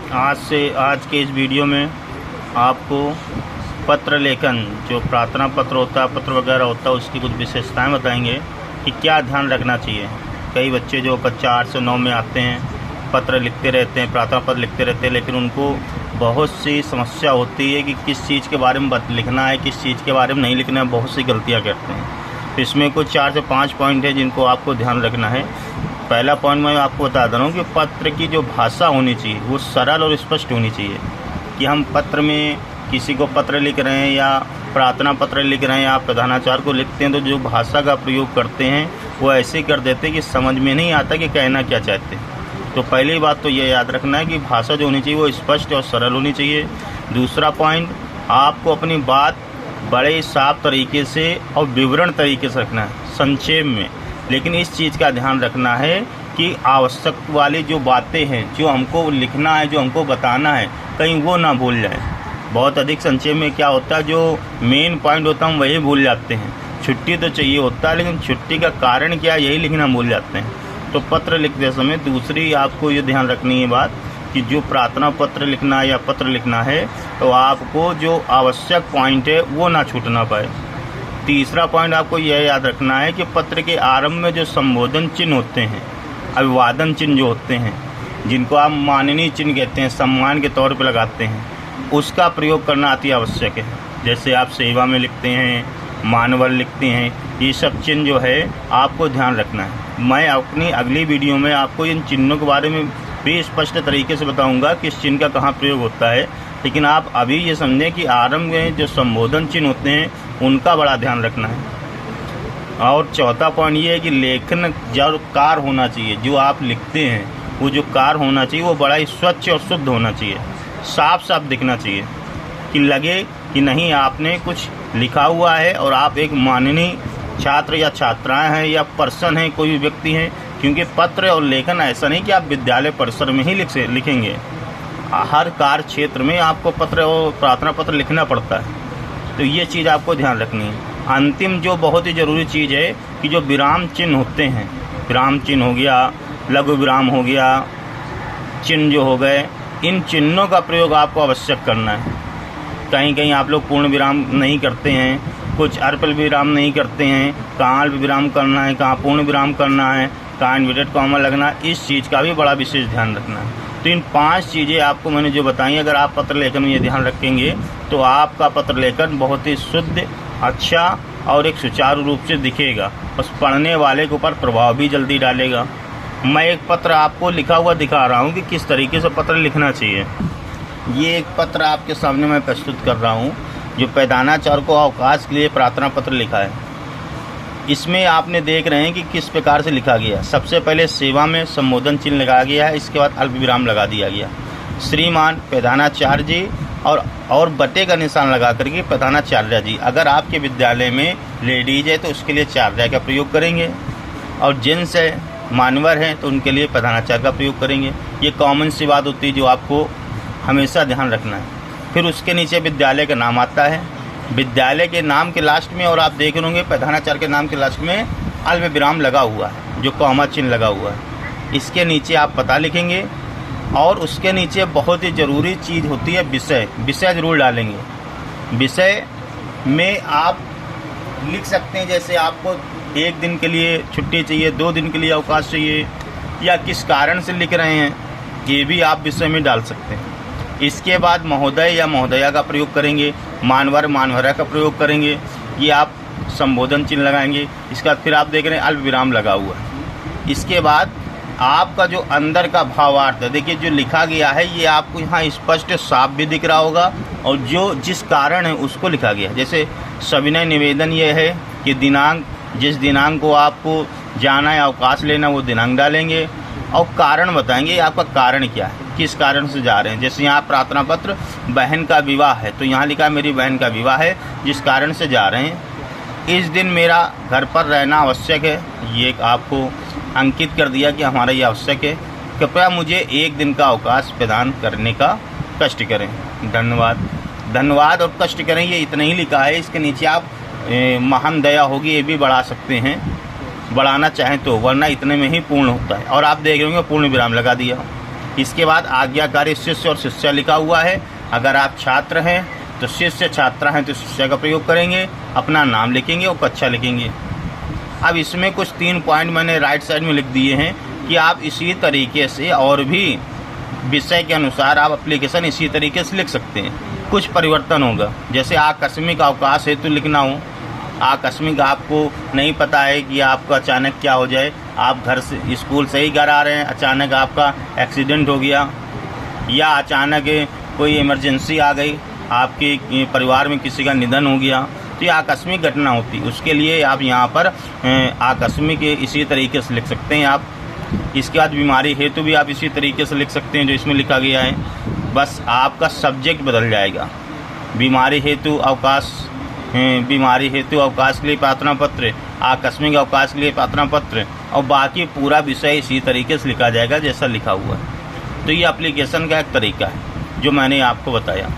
आज के इस वीडियो में आपको पत्र लेखन, जो प्रार्थना पत्र होता है, पत्र वगैरह होता है, उसकी कुछ विशेषताएं बताएंगे कि क्या ध्यान रखना चाहिए। कई बच्चे जो कक्षा 8 से 9 में आते हैं, पत्र लिखते रहते हैं, प्रार्थना पत्र लिखते रहते हैं, लेकिन उनको बहुत सी समस्या होती है कि किस चीज़ के बारे में लिखना है, किस चीज़ के बारे में नहीं लिखना है। बहुत सी गलतियाँ करते हैं। तो इसमें कुछ 4 से 5 पॉइंट है जिनको आपको ध्यान रखना है। पहला पॉइंट मैं आपको बता दे रहा हूँ कि पत्र की जो भाषा होनी चाहिए वो सरल और स्पष्ट होनी चाहिए। कि हम पत्र में किसी को पत्र लिख रहे हैं या प्रार्थना पत्र लिख रहे हैं या प्रधानाचार्य को लिखते हैं, तो जो भाषा का प्रयोग करते हैं वो ऐसे कर देते हैं कि समझ में नहीं आता कि कहना क्या चाहते हैं। तो पहली बात तो ये याद रखना है कि भाषा जो होनी चाहिए वो स्पष्ट और सरल होनी चाहिए। दूसरा पॉइंट, आपको अपनी बात बड़े साफ तरीके से और विवरण तरीके से रखना है, संक्षेप में। लेकिन इस चीज़ का ध्यान रखना है कि आवश्यक वाली जो बातें हैं, जो हमको लिखना है, जो हमको बताना है, कहीं वो ना भूल जाए। बहुत अधिक संक्षेप में क्या होता है, जो मेन पॉइंट होता है हम वही भूल जाते हैं। छुट्टी तो चाहिए होता है, लेकिन छुट्टी का कारण क्या है यही लिखना भूल जाते हैं। तो पत्र लिखते समय दूसरी आपको ये ध्यान रखनी है बात कि जो प्रार्थना पत्र लिखना है या पत्र लिखना है, तो आपको जो आवश्यक पॉइंट है वो ना छूटना पाए। तीसरा पॉइंट आपको यह याद रखना है कि पत्र के आरंभ में जो संबोधन चिन्ह होते हैं, अभिवादन चिन्ह जो होते हैं, जिनको आप माननीय चिन्ह कहते हैं, सम्मान के तौर पर लगाते हैं, उसका प्रयोग करना अति आवश्यक है। जैसे आप सेवा में लिखते हैं, मानवर लिखते हैं, ये सब चिन्ह जो है आपको ध्यान रखना है। मैं अपनी अगली वीडियो में आपको इन चिन्हों के बारे में भी स्पष्ट तरीके से बताऊंगा कि इस चिन्ह का कहाँ प्रयोग होता है। लेकिन आप अभी ये समझें कि आरंभ में जो संबोधन चिन्ह होते हैं उनका बड़ा ध्यान रखना है। और चौथा पॉइंट ये है कि लेखन जो कार्य होना चाहिए, जो आप लिखते हैं वो जो कार्य होना चाहिए वो बड़ा ही स्वच्छ और शुद्ध होना चाहिए, साफ साफ दिखना चाहिए कि लगे कि नहीं आपने कुछ लिखा हुआ है और आप एक माननीय छात्र या छात्राएं हैं या पर्सन हैं, कोई भी व्यक्ति हैं। क्योंकि पत्र और लेखन ऐसा नहीं कि आप विद्यालय परिसर में ही लिखेंगे, हर कार्य क्षेत्र में आपको पत्र और प्रार्थना पत्र लिखना पड़ता है। तो ये चीज़ आपको ध्यान रखनी है। अंतिम जो बहुत ही ज़रूरी चीज़ है कि जो विराम चिन्ह होते हैं, विराम चिन्ह हो गया, लघु विराम हो गया, चिन्ह जो हो गए, इन चिन्हों का प्रयोग आपको आवश्यक करना है। कहीं कहीं आप लोग पूर्ण विराम नहीं करते हैं, कुछ अल्प विराम नहीं करते हैं, कहाँ अल्प विराम करना है, कहाँ पूर्ण विराम करना है, कहाँ इन्वर्टेड कॉमा लगना है, इस चीज़ का भी बड़ा विशेष ध्यान रखना है। तो इन 5 चीज़ें आपको मैंने जो बताई, अगर आप पत्र लेखन में ये ध्यान रखेंगे तो आपका पत्र लेखन बहुत ही शुद्ध, अच्छा और एक सुचारू रूप से दिखेगा। बस पढ़ने वाले के ऊपर प्रभाव भी जल्दी डालेगा। मैं एक पत्र आपको लिखा हुआ दिखा रहा हूँ कि किस तरीके से पत्र लिखना चाहिए। ये एक पत्र आपके सामने मैं प्रस्तुत कर रहा हूँ जो प्रधानाचार्य को अवकाश के लिए प्रार्थना पत्र लिखा है। इसमें आपने देख रहे हैं कि किस प्रकार से लिखा गया। सबसे पहले सेवा में संबोधन चिन्ह लगाया गया है, इसके बाद अल्प विराम लगा दिया गया। श्रीमान प्रधानाचार्य जी और बटे का निशान लगा करके प्रधानाचार्य जी। अगर आपके विद्यालय में लेडीज है तो उसके लिए चार्य का प्रयोग करेंगे, और जेंट्स है, मानवर हैं, तो उनके लिए प्रधानाचार्य का प्रयोग करेंगे। ये कॉमन सी बात होती है जो आपको हमेशा ध्यान रखना है। फिर उसके नीचे विद्यालय का नाम आता है, विद्यालय के नाम के लास्ट में, और आप देख रहे होंगे प्रधानाचार्य के नाम के लास्ट में अल्प विराम लगा हुआ है, जो कॉमा चिन्ह लगा हुआ है। इसके नीचे आप पता लिखेंगे, और उसके नीचे बहुत ही ज़रूरी चीज़ होती है विषय। विषय जरूर डालेंगे। विषय में आप लिख सकते हैं, जैसे आपको 1 दिन के लिए छुट्टी चाहिए, 2 दिन के लिए अवकाश चाहिए, या किस कारण से लिख रहे हैं, ये भी आप विषय में डाल सकते हैं। इसके बाद महोदय या महोदया का प्रयोग करेंगे, मानवर मानवरा का प्रयोग करेंगे, ये आप संबोधन चिन्ह लगाएंगे। इसके बाद फिर आप देख रहे हैं अल्प विराम लगा हुआ है। इसके बाद आपका जो अंदर का भावार्थ है, देखिए जो लिखा गया है ये आपको यहाँ स्पष्ट साफ भी दिख रहा होगा, और जो जिस कारण है उसको लिखा गया है। जैसे सविनय निवेदन ये है कि दिनांक, जिस दिनांक को आपको जाना है, अवकाश लेना, वो दिनांक डालेंगे, और कारण बताएंगे आपका कारण क्या है, किस कारण से जा रहे हैं। जैसे यहाँ प्रार्थना पत्र बहन का विवाह है, तो यहाँ लिखा मेरी बहन का विवाह है, जिस कारण से जा रहे हैं। इस दिन मेरा घर पर रहना आवश्यक है, ये आपको अंकित कर दिया कि हमारा ये आवश्यक है। कृपया मुझे 1 दिन का अवकाश प्रदान करने का कष्ट करें। धन्यवाद। धन्यवाद और कष्ट करें, ये इतना ही लिखा है। इसके नीचे आप महान दया होगी ये भी बढ़ा सकते हैं, बढ़ाना चाहें तो, वरना इतने में ही पूर्ण होता है। और आप देख रहे होंगे पूर्ण विराम लगा दिया। इसके बाद आज्ञाकारी शिष्य और शिष्या लिखा हुआ है। अगर आप छात्र हैं तो शिष्य, छात्रा हैं तो शिष्य का प्रयोग करेंगे, अपना नाम लिखेंगे और कक्षा लिखेंगे। अब इसमें कुछ 3 पॉइंट मैंने राइट साइड में लिख दिए हैं कि आप इसी तरीके से और भी विषय के अनुसार आप एप्लीकेशन इसी तरीके से लिख सकते हैं। कुछ परिवर्तन होगा, जैसे आकस्मिक अवकाश हेतु लिखना हो। आकस्मिक आपको नहीं पता है कि आपका अचानक क्या हो जाए, आप घर से स्कूल से ही घर आ रहे हैं, अचानक आपका एक्सीडेंट हो गया या अचानक कोई इमरजेंसी आ गई, आपके परिवार में किसी का निधन हो गया, तो ये आकस्मिक घटना होती है। उसके लिए आप यहाँ पर आकस्मिक इसी तरीके से लिख सकते हैं आप। इसके बाद बीमारी हेतु भी आप इसी तरीके से लिख सकते हैं जो इसमें लिखा गया है, बस आपका सब्जेक्ट बदल जाएगा। बीमारी हेतु अवकाश, बीमारी हेतु अवकाश के लिए प्रार्थना पत्र, आकस्मिक अवकाश के लिए प्रार्थना पत्र, और बाकी पूरा विषय इसी तरीके से लिखा जाएगा जैसा लिखा हुआ है। तो ये एप्लीकेशन का एक तरीका है जो मैंने आपको बताया।